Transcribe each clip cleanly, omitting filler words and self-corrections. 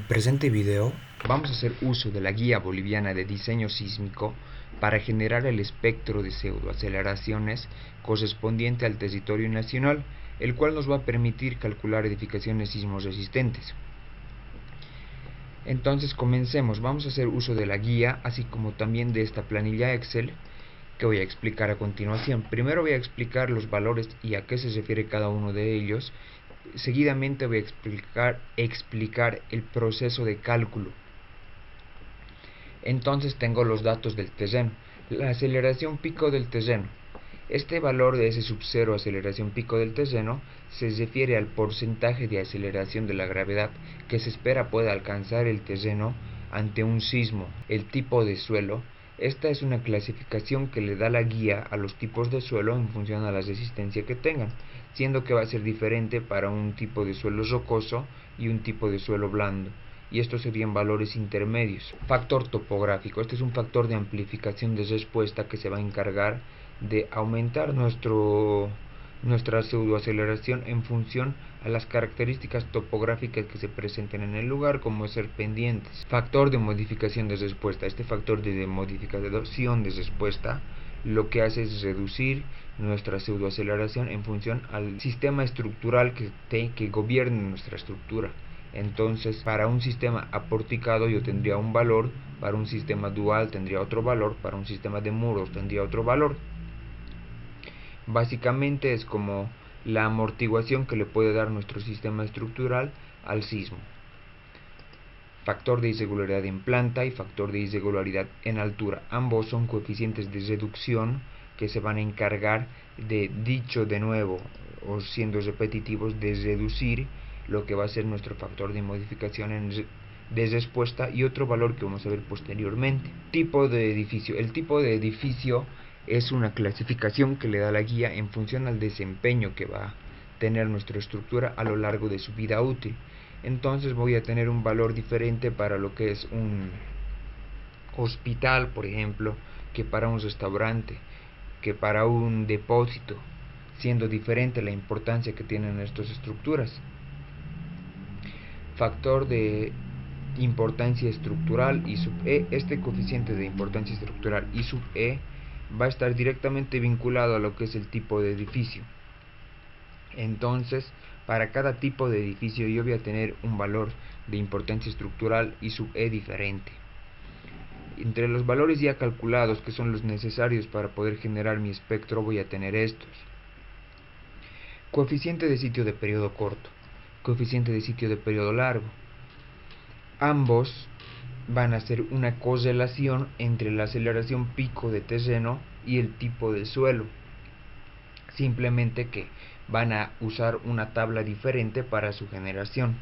presente video vamos a hacer uso de la Guía Boliviana de Diseño Sísmico para generar el espectro de pseudoaceleraciones correspondiente al territorio nacional, el cual nos va a permitir calcular edificaciones sismos resistentes. Entonces comencemos. Vamos a hacer uso de la guía, así como también de esta planilla Excel que voy a explicar a continuación. Primero voy a explicar los valores y a qué se refiere cada uno de ellos. Seguidamente voy a explicar el proceso de cálculo. Entonces tengo los datos del terreno. La aceleración pico del terreno. Este valor de S sub 0 aceleración pico del terreno se refiere al porcentaje de aceleración de la gravedad que se espera pueda alcanzar el terreno ante un sismo. El tipo de suelo. Esta es una clasificación que le da la guía a los tipos de suelo en función a la resistencia que tengan, siendo que va a ser diferente para un tipo de suelo rocoso y un tipo de suelo blando, y estos serían valores intermedios. Factor topográfico. Este es un factor de amplificación de respuesta que se va a encargar de aumentar nuestra pseudoaceleración en función a las características topográficas que se presenten en el lugar, como ser pendientes. Factor de modificación de respuesta. Este factor de modificación de respuesta lo que hace es reducir nuestra pseudoaceleración en función al sistema estructural que gobierne nuestra estructura. Entonces, para un sistema aporticado yo tendría un valor, para un sistema dual tendría otro valor, para un sistema de muros tendría otro valor. Básicamente es como la amortiguación que le puede dar nuestro sistema estructural al sismo. Factor de irregularidad en planta y factor de irregularidad en altura. Ambos son coeficientes de reducción que se van a encargar de, dicho de nuevo o siendo repetitivos, de reducir lo que va a ser nuestro factor de modificación de respuesta, y otro valor que vamos a ver posteriormente. Tipo de edificio. El tipo de edificio es una clasificación que le da la guía en función al desempeño que va a tener nuestra estructura a lo largo de su vida útil. Entonces voy a tener un valor diferente para lo que es un hospital, por ejemplo, que para un restaurante, que para un depósito, siendo diferente la importancia que tienen estas estructuras. Factor de importancia estructural I sub E. Este coeficiente de importancia estructural I sub E va a estar directamente vinculado a lo que es el tipo de edificio. Entonces, para cada tipo de edificio yo voy a tener un valor de importancia estructural I sub E diferente. Entre los valores ya calculados, que son los necesarios para poder generar mi espectro, voy a tener estos. Coeficiente de sitio de periodo corto, coeficiente de sitio de periodo largo. Ambos van a hacer una correlación entre la aceleración pico de terreno y el tipo de suelo. Simplemente que van a usar una tabla diferente para su generación.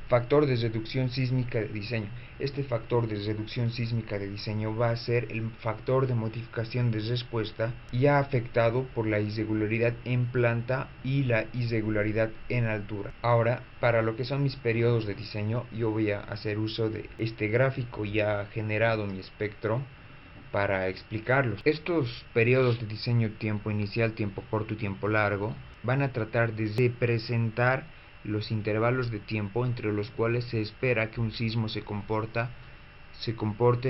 Factor de reducción sísmica de diseño. Este factor de reducción sísmica de diseño va a ser el factor de modificación de respuesta ya afectado por la irregularidad en planta y la irregularidad en altura. Ahora, para lo que son mis periodos de diseño, yo voy a hacer uso de este gráfico ya generado mi espectro para explicarlos. Estos periodos de diseño, tiempo inicial, tiempo corto y tiempo largo, van a tratar de representar los intervalos de tiempo entre los cuales se espera que un sismo se comporte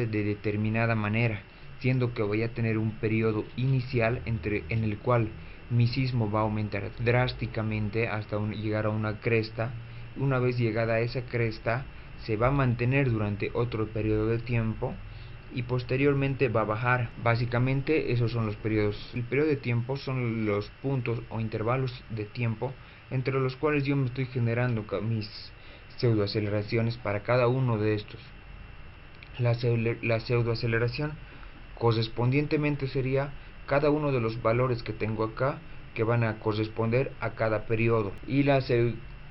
de determinada manera, siendo que voy a tener un periodo inicial en el cual mi sismo va a aumentar drásticamente hasta llegar a una cresta. Una vez llegada a esa cresta, se va a mantener durante otro periodo de tiempo y posteriormente va a bajar. Básicamente esos son los periodos. El periodo de tiempo son los puntos o intervalos de tiempo entre los cuales yo me estoy generando mis pseudoaceleraciones para cada uno de estos. La pseudoaceleración correspondientemente sería cada uno de los valores que tengo acá, que van a corresponder a cada periodo, y la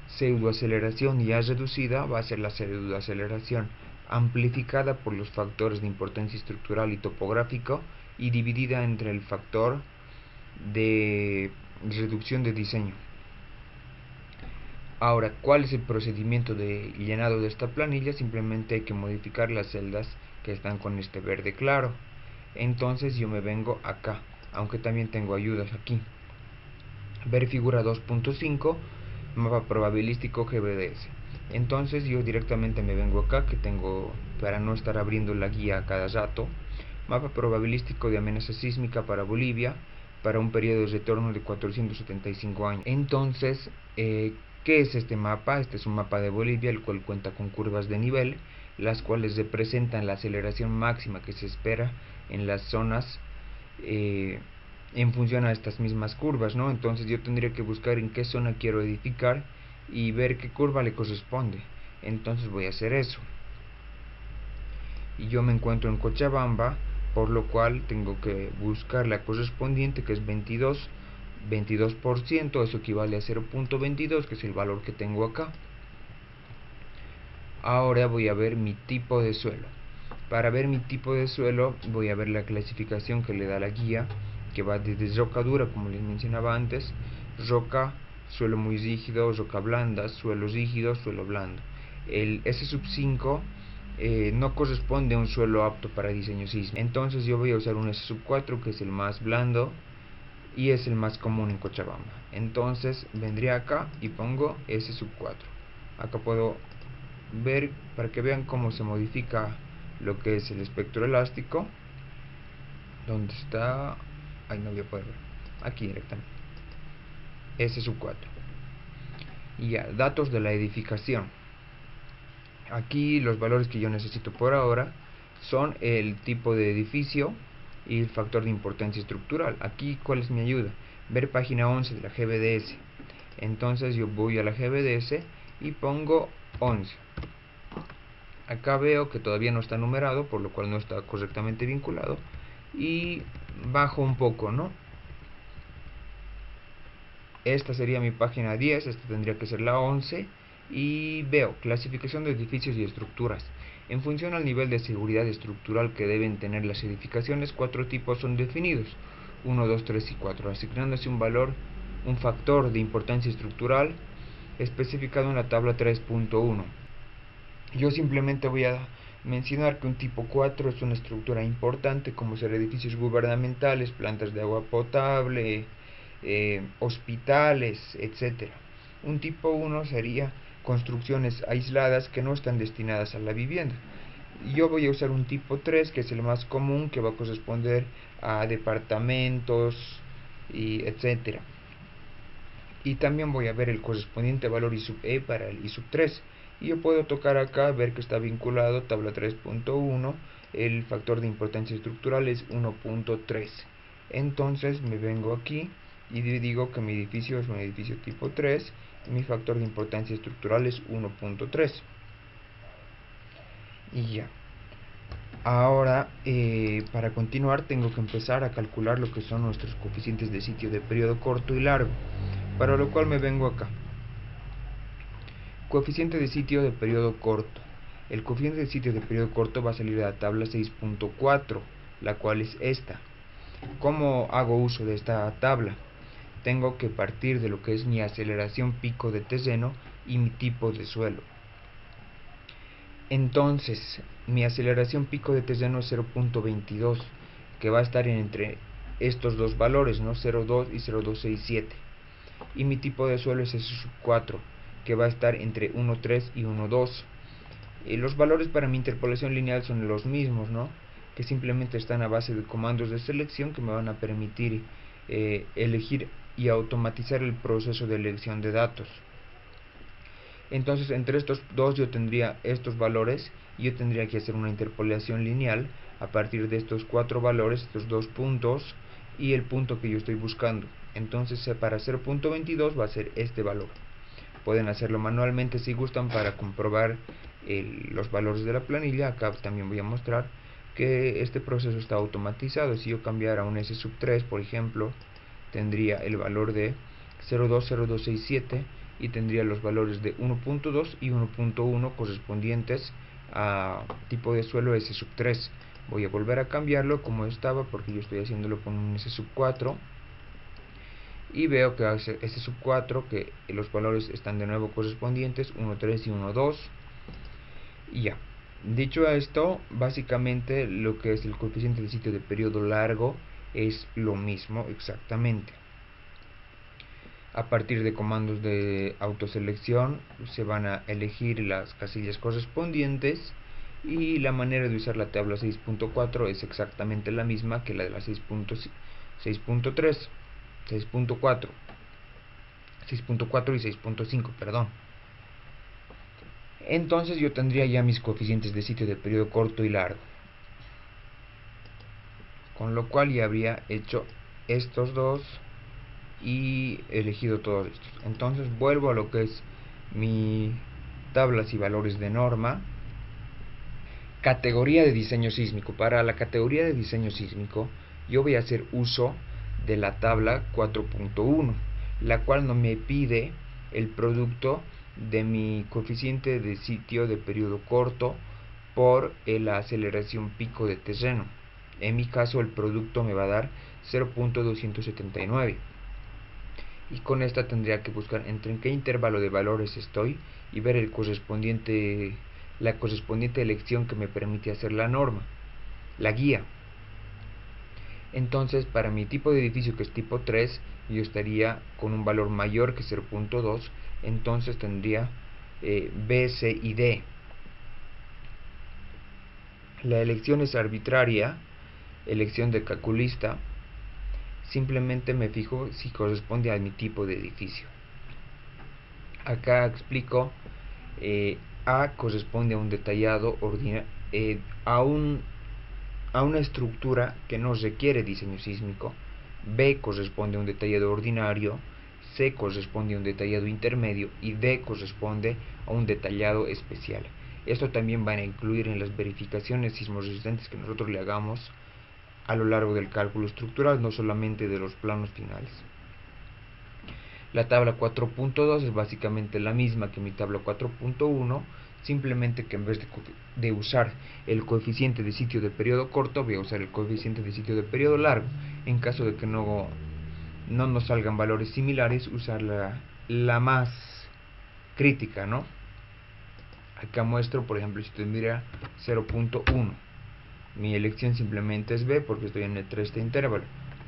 pseudoaceleración ya reducida va a ser la pseudoaceleración amplificada por los factores de importancia estructural y topográfico y dividida entre el factor de reducción de diseño. Ahora, ¿cuál es el procedimiento de llenado de esta planilla? Simplemente hay que modificar las celdas que están con este verde claro. Entonces yo me vengo acá, aunque también tengo ayudas aquí. Ver figura 2.5, mapa probabilístico GBDS. Entonces yo directamente me vengo acá, que tengo, para no estar abriendo la guía a cada rato, mapa probabilístico de amenaza sísmica para Bolivia, para un periodo de retorno de 475 años. Entonces, ¿qué es este mapa? Este es un mapa de Bolivia, el cual cuenta con curvas de nivel, las cuales representan la aceleración máxima que se espera en las zonas en función a estas mismas curvas, ¿no? Entonces yo tendría que buscar en qué zona quiero edificar y ver qué curva le corresponde. Entonces voy a hacer eso. Y yo me encuentro en Cochabamba, por lo cual tengo que buscar la correspondiente, que es 22%, eso equivale a 0.22, que es el valor que tengo acá. Ahora voy a ver mi tipo de suelo. Para ver mi tipo de suelo voy a ver la clasificación que le da la guía, que va desde roca dura, como les mencionaba antes, roca, suelo muy rígido, roca blanda, suelo rígido, suelo blando. El S5 no corresponde a un suelo apto para diseño sísmico. Entonces yo voy a usar un S4, que es el más blando y es el más común en Cochabamba. Entonces vendría acá y pongo S4. Acá puedo ver, para que vean cómo se modifica lo que es el espectro elástico. ¿Dónde está? Ahí no voy a poder ver. Aquí directamente. S4. Y ya, datos de la edificación. Aquí los valores que yo necesito por ahora son el tipo de edificio y el factor de importancia estructural. Aquí, ¿cuál es mi ayuda? Ver página 11 de la GBDS. Entonces yo voy a la GBDS y pongo 11. Acá veo que todavía no está numerado, por lo cual no está correctamente vinculado, y bajo un poco, ¿no? Esta sería mi página 10, esta tendría que ser la 11, y veo clasificación de edificios y estructuras. En función al nivel de seguridad estructural que deben tener las edificaciones, 4 tipos son definidos: 1, 2, 3 y 4, asignándose un valor, un factor de importancia estructural especificado en la tabla 3.1. Yo simplemente voy a mencionar que un tipo 4 es una estructura importante, como ser edificios gubernamentales, plantas de agua potable, hospitales, etc. Un tipo 1 sería construcciones aisladas que no están destinadas a la vivienda. Yo voy a usar un tipo 3, que es el más común, que va a corresponder a departamentos y etcétera. Y también voy a ver el correspondiente valor I sub E para el I sub 3. Y yo puedo tocar acá, ver que está vinculado, tabla 3.1, el factor de importancia estructural es 1.3. Entonces me vengo aquí y digo que mi edificio es un edificio tipo 3, y mi factor de importancia estructural es 1.3. Y ya. Ahora, para continuar, tengo que empezar a calcular lo que son nuestros coeficientes de sitio de periodo corto y largo, para lo cual me vengo acá. Coeficiente de sitio de periodo corto. El coeficiente de sitio de periodo corto va a salir de la tabla 6.4, la cual es esta. ¿Cómo hago uso de esta tabla? Tengo que partir de lo que es mi aceleración pico de terreno y mi tipo de suelo. Entonces, mi aceleración pico de terreno es 0.22, que va a estar entre estos dos valores, ¿no? 0.2 y 0.267. Y mi tipo de suelo es S4, que va a estar entre 1.3 y 1.2. Los valores para mi interpolación lineal son los mismos, ¿no? Que simplemente están a base de comandos de selección que me van a permitir elegir y automatizar el proceso de elección de datos. Entonces entre estos dos yo tendría estos valores y yo tendría que hacer una interpolación lineal a partir de estos 4 valores, estos 2 puntos y el punto que yo estoy buscando. Entonces para 0.22 va a ser este valor. Pueden hacerlo manualmente si gustan para comprobar los valores de la planilla. Acá también voy a mostrar que este proceso está automatizado. Si yo cambiara a un S sub 3, por ejemplo, tendría el valor de 0.20267 y tendría los valores de 1.2 y 1.1 correspondientes a tipo de suelo S sub 3. Voy a volver a cambiarlo como estaba porque yo estoy haciéndolo con un S sub 4 y veo que hace S sub 4 que los valores están de nuevo correspondientes 1.3 y 1.2 y ya. Dicho esto, básicamente lo que es el coeficiente de sitio de periodo largo es lo mismo exactamente. A partir de comandos de autoselección se van a elegir las casillas correspondientes, y la manera de usar la tabla 6.4 es exactamente la misma que la de la 6.3, 6.4 y 6.5, perdón. Entonces yo tendría ya mis coeficientes de sitio de periodo corto y largo, con lo cual ya habría hecho estos dos y elegido todos estos. Entonces vuelvo a lo que es mi tablas y valores de norma. Categoría de diseño sísmico. Para la categoría de diseño sísmico yo voy a hacer uso de la tabla 4.1, la cual no me pide el producto de mi coeficiente de sitio de periodo corto por la aceleración pico de terreno. En mi caso el producto me va a dar 0.279, y con esta tendría que buscar entre en qué intervalo de valores estoy y ver la correspondiente elección que me permite hacer la norma, la guía. Entonces para mi tipo de edificio, que es tipo 3, yo estaría con un valor mayor que 0.2, entonces tendría B, C y D. La elección es arbitraria, elección de calculista. Simplemente me fijo si corresponde a mi tipo de edificio. Acá explico, A corresponde a un detallado a una estructura que no requiere diseño sísmico, B corresponde a un detallado ordinario, C corresponde a un detallado intermedio y D corresponde a un detallado especial. Esto también van a incluir en las verificaciones sismoresistentes que nosotros le hagamos a lo largo del cálculo estructural, no solamente de los planos finales. La tabla 4.2 es básicamente la misma que mi tabla 4.1, simplemente que en vez de usar el coeficiente de sitio de periodo corto, voy a usar el coeficiente de sitio de periodo largo. En caso de que no nos salgan valores similares, usar la más crítica, ¿no? Acá muestro, por ejemplo, si tendría 0.1, mi elección simplemente es B porque estoy en este intervalo.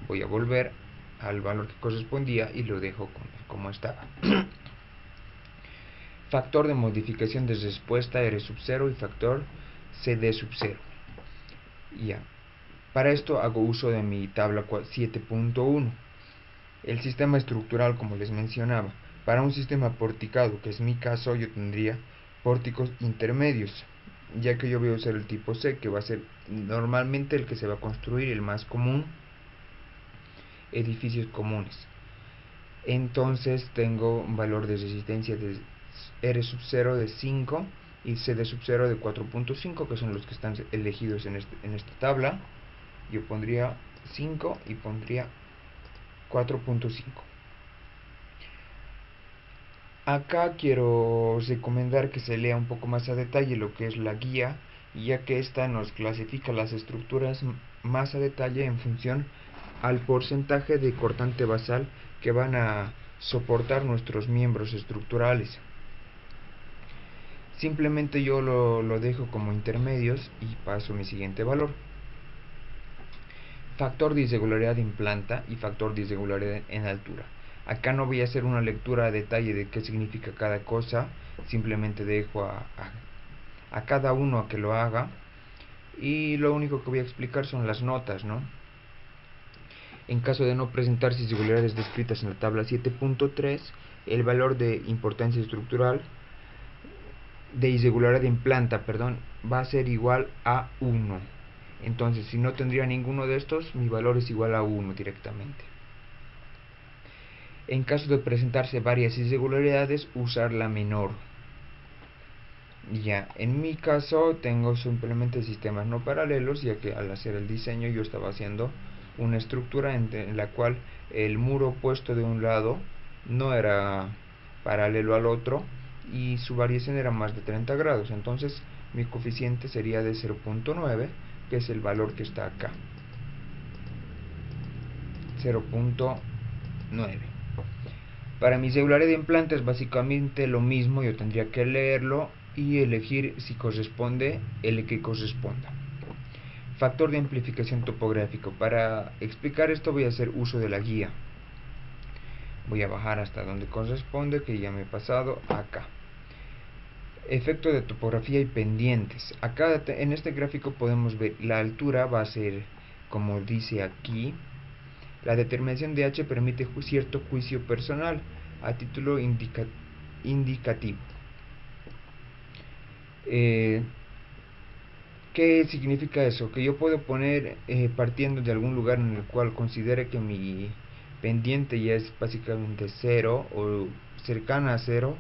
Voy a volver al valor que correspondía y lo dejo como estaba. Factor de modificación de respuesta R sub 0 y factor CD sub 0. Ya. Para esto hago uso de mi tabla 7.1. El sistema estructural, como les mencionaba, para un sistema porticado, que es mi caso, yo tendría pórticos intermedios, ya que yo voy a usar el tipo C, que va a ser normalmente el que se va a construir, el más común, edificios comunes. Entonces tengo un valor de resistencia de R sub 0 de 5 y CD sub 0 de 4.5, que son los que están elegidos en esta tabla. Yo pondría 5 y pondría 4.5. Acá quiero recomendar que se lea un poco más a detalle lo que es la guía, ya que esta nos clasifica las estructuras más a detalle en función al porcentaje de cortante basal que van a soportar nuestros miembros estructurales. Simplemente yo lo dejo como intermedios y paso mi siguiente valor. Factor de irregularidad en planta y factor de irregularidad en altura. Acá no voy a hacer una lectura a detalle de qué significa cada cosa, simplemente dejo a cada uno a que lo haga, y lo único que voy a explicar son las notas, ¿no? En caso de no presentarse irregularidades descritas en la tabla 7.3, el valor de importancia estructural de irregularidad en planta, va a ser igual a 1. Entonces, si no tendría ninguno de estos, mi valor es igual a 1 directamente. En caso de presentarse varias irregularidades, usar la menor. Ya, en mi caso tengo simplemente sistemas no paralelos, ya que al hacer el diseño yo estaba haciendo una estructura en la cual el muro puesto de un lado no era paralelo al otro y su variación era más de 30 grados. Entonces mi coeficiente sería de 0.9, que es el valor que está acá, 0.9. Para mi irregularidad en planta es básicamente lo mismo, yo tendría que leerlo y elegir si corresponde el que corresponda. Factor de amplificación topográfico. Para explicar esto voy a hacer uso de la guía. Voy a bajar hasta donde corresponde, que ya me he pasado acá. Efecto de topografía y pendientes. Acá en este gráfico podemos ver la altura va a ser, como dice aquí, la determinación de h permite cierto juicio personal a título indicativo. ¿Qué significa eso? Que yo puedo poner, partiendo de algún lugar en el cual considere que mi pendiente ya es básicamente 0 o cercana a 0,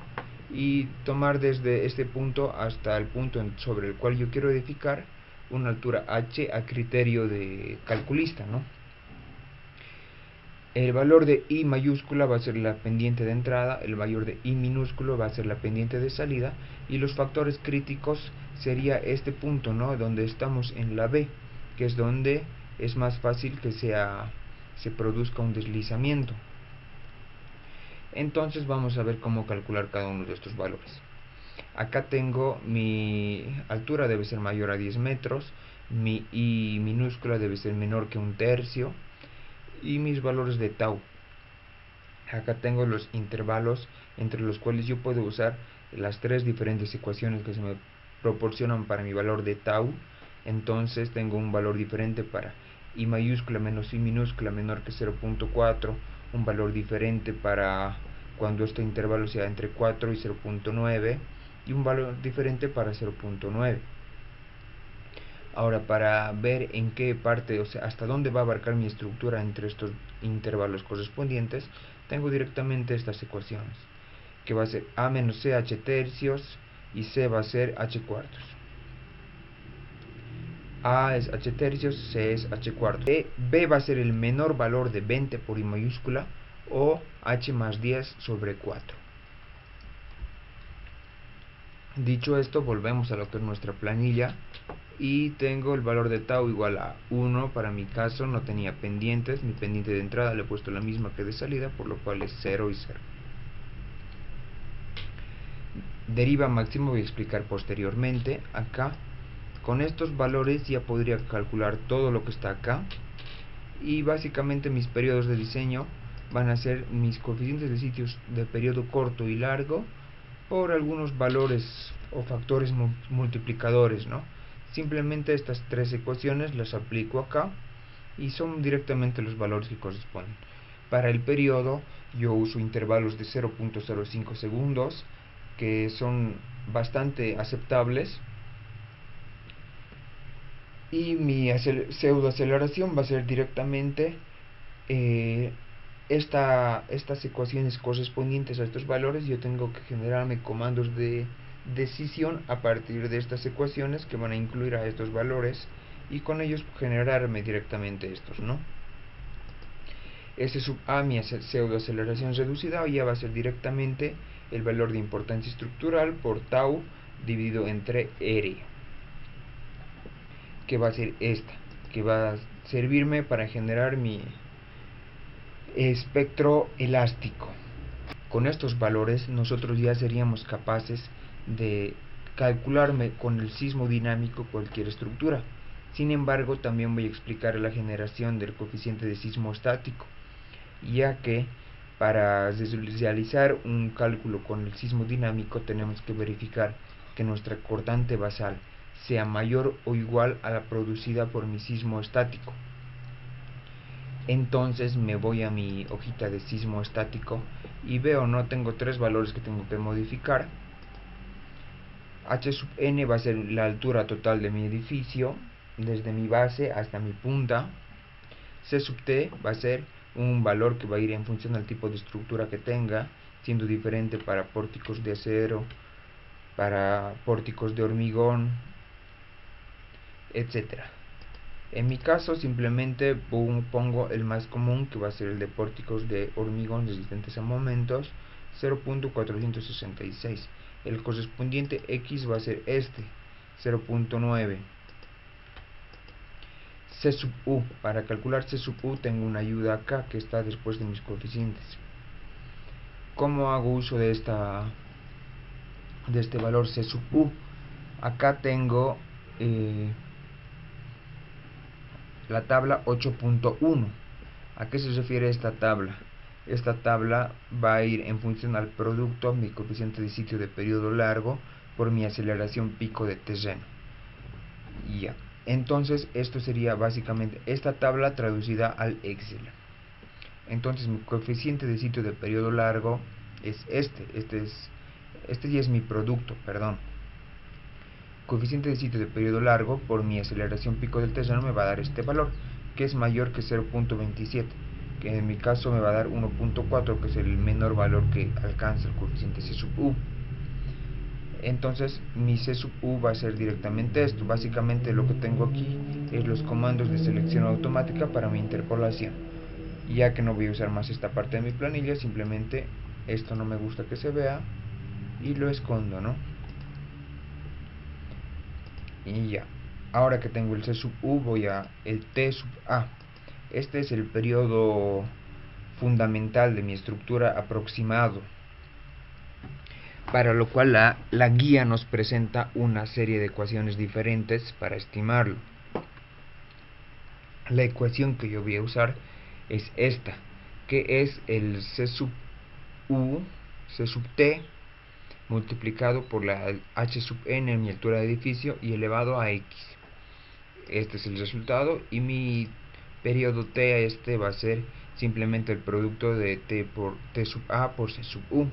y tomar desde este punto hasta el punto sobre el cual yo quiero edificar una altura h a criterio de calculista, ¿no? El valor de I mayúscula va a ser la pendiente de entrada, el valor de I minúsculo va a ser la pendiente de salida, y los factores críticos sería este punto, ¿no? Donde estamos en la B, que es donde es más fácil que se produzca un deslizamiento. Entonces vamos a ver cómo calcular cada uno de estos valores. Acá tengo mi altura debe ser mayor a 10 metros, mi I minúscula debe ser menor que 1/3, y mis valores de tau. Acá tengo los intervalos entre los cuales yo puedo usar las tres diferentes ecuaciones que se me proporcionan para mi valor de tau. Entonces tengo un valor diferente para I mayúscula menos I minúscula menor que 0.4, un valor diferente para cuando este intervalo sea entre 4 y 0.9, y un valor diferente para 0.9. Ahora, para ver en qué parte, o sea, hasta dónde va a abarcar mi estructura entre estos intervalos correspondientes, tengo directamente estas ecuaciones, que va a ser A menos C h tercios y C va a ser h cuartos. A es h tercios, C es h cuartos. B va a ser el menor valor de 20 por I mayúscula, o h más 10 sobre 4. Dicho esto, volvemos a lo que es nuestra planilla, y tengo el valor de tau igual a 1. Para mi caso no tenía pendientes, mi pendiente de entrada le he puesto la misma que de salida, por lo cual es 0 y 0. Deriva máxima voy a explicar posteriormente. Acá, con estos valores ya podría calcular todo lo que está acá, y básicamente mis periodos de diseño van a ser mis coeficientes de sitios de periodo corto y largo por algunos valores o factores multiplicadores, ¿no? Simplemente estas tres ecuaciones las aplico acá y son directamente los valores que corresponden. Para el periodo yo uso intervalos de 0.05 segundos, que son bastante aceptables, y mi pseudoaceleración va a ser directamente estas ecuaciones correspondientes a estos valores. Yo tengo que generarme comandos de decisión a partir de estas ecuaciones que van a incluir a estos valores, y con ellos generarme directamente estos, ¿no? S sub A, mi pseudoaceleración reducida, ya va a ser directamente el valor de importancia estructural por tau dividido entre R, que va a ser esta, que va a servirme para generar mi espectro elástico. Con estos valores nosotros ya seríamos capaces de calcularme con el sismo dinámico cualquier estructura. Sin embargo, también voy a explicar la generación del coeficiente de sismo estático, ya que para realizar un cálculo con el sismo dinámico tenemos que verificar que nuestra cortante basal sea mayor o igual a la producida por mi sismo estático. Entonces me voy a mi hojita de sismo estático y veo, no tengo tres valores que tengo que modificar. H sub n va a ser la altura total de mi edificio, desde mi base hasta mi punta. C sub t va a ser un valor que va a ir en función al tipo de estructura que tenga, siendo diferente para pórticos de acero, para pórticos de hormigón, etcétera. En mi caso simplemente pongo el más común, que va a ser el de pórticos de hormigón resistentes a momentos, 0.466. El correspondiente X va a ser este, 0.9. C sub U. Para calcular C sub U tengo una ayuda acá que está después de mis coeficientes. ¿Cómo hago uso de este valor C sub U? Acá tengo la tabla 8.1. ¿A qué se refiere esta tabla? esta tabla va a ir en función al producto, mi coeficiente de sitio de periodo largo, por mi aceleración pico de terreno. Y ya. Entonces esto sería básicamente esta tabla traducida al Excel. Entonces mi coeficiente de sitio de periodo largo es este ya es mi producto, perdón. Coeficiente de sitio de periodo largo por mi aceleración pico del terreno me va a dar este valor, que es mayor que 0.27, que en mi caso me va a dar 1.4, que es el menor valor que alcanza el coeficiente C sub U. Entonces mi C sub U va a ser directamente esto. Básicamente lo que tengo aquí es los comandos de selección automática para mi interpolación. Ya que no voy a usar más esta parte de mi planilla, simplemente esto no me gusta que se vea y lo escondo, ¿no? Y ya. Ahora que tengo el C sub U, voy a el T sub A. Este es el periodo fundamental de mi estructura aproximado, para lo cual la guía nos presenta una serie de ecuaciones diferentes para estimarlo. La ecuación que yo voy a usar es esta, que es el C sub U, C sub T, multiplicado por la H sub N en mi altura de edificio y elevado a X. Este es el resultado y mi periodo T este va a ser simplemente el producto de T por T sub A por C sub U.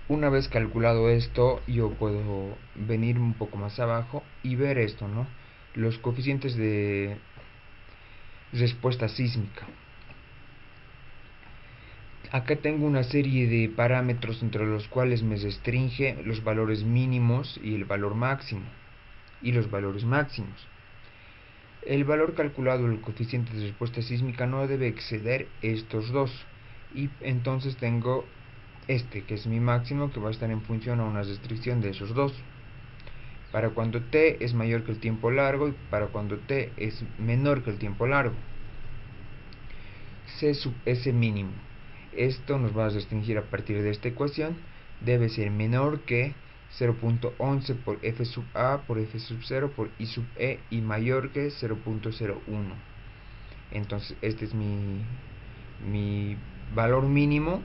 Una vez calculado esto, yo puedo venir un poco más abajo y ver esto, ¿no? Los coeficientes de respuesta sísmica. Acá tengo una serie de parámetros entre los cuales me restringe los valores mínimos y el valor máximo y los valores máximos. El valor calculado del coeficiente de respuesta sísmica no debe exceder estos dos, y entonces tengo este, que es mi máximo, que va a estar en función a una restricción de esos dos. Para cuando t es mayor que el tiempo largo y para cuando t es menor que el tiempo largo. C sub S mínimo. Esto nos va a restringir a partir de esta ecuación. Debe ser menor que 0.11 por F sub A por F sub 0 por I sub E y mayor que 0.01. Entonces este es mi valor mínimo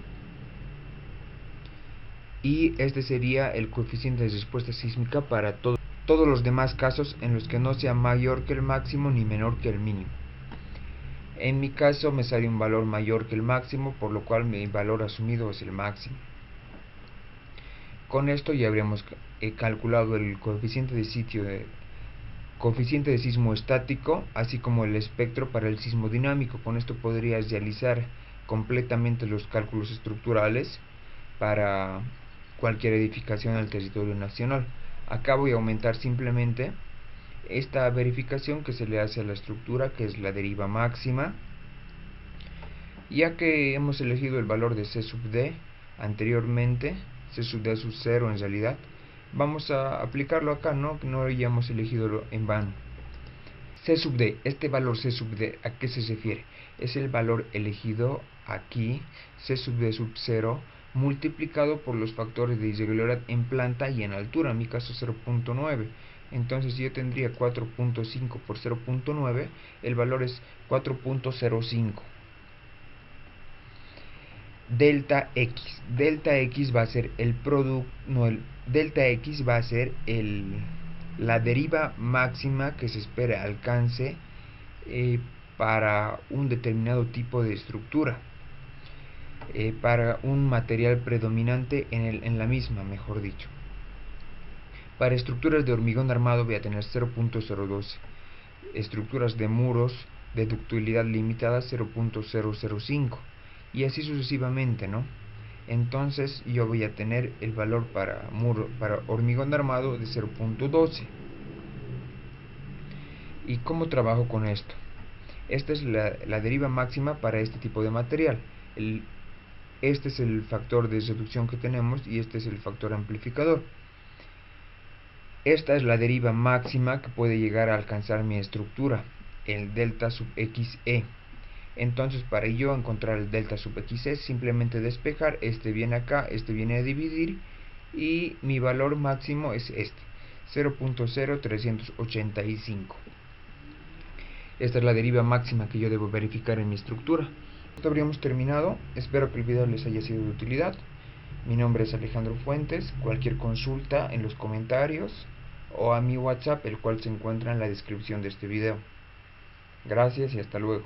y este sería el coeficiente de respuesta sísmica para todos los demás casos en los que no sea mayor que el máximo ni menor que el mínimo. En mi caso me sale un valor mayor que el máximo, por lo cual mi valor asumido es el máximo. Con esto ya habríamos calculado el coeficiente de sismo estático, así como el espectro para el sismo dinámico. Con esto podrías realizar completamente los cálculos estructurales para cualquier edificación en el territorio nacional. Acá voy a aumentar simplemente esta verificación que se le hace a la estructura, que es la deriva máxima. Ya que hemos elegido el valor de C sub D anteriormente, C sub D sub 0 en realidad, vamos a aplicarlo acá, no hayamos elegido en vano. C sub D, este valor C sub D, ¿a qué se refiere? Es el valor elegido aquí, C sub D sub 0, multiplicado por los factores de irregularidad en planta y en altura, en mi caso 0.9. Entonces yo tendría 4.5 por 0.9, el valor es 4.05. Delta X. Delta X va a ser el producto, delta X va a ser la deriva máxima que se espera alcance para un determinado tipo de estructura, para un material predominante en la misma, mejor dicho. Para estructuras de hormigón armado voy a tener 0.012, estructuras de muros de ductilidad limitada 0.005 y así sucesivamente, ¿no? Entonces yo voy a tener el valor para hormigón armado de 0.12. ¿Y cómo trabajo con esto? Esta es la deriva máxima para este tipo de material. Este es el factor de reducción que tenemos y este es el factor amplificador. Esta es la deriva máxima que puede llegar a alcanzar mi estructura, el delta sub XE. Entonces para yo encontrar el delta sub XE simplemente despejar, este viene acá, este viene a dividir y mi valor máximo es este, 0.0385. Esta es la deriva máxima que yo debo verificar en mi estructura. esto habríamos terminado. Espero que el video les haya sido de utilidad. Mi nombre es Alejandro Fuentes. Cualquier consulta en los comentarios o a mi WhatsApp, el cual se encuentra en la descripción de este video. Gracias y hasta luego.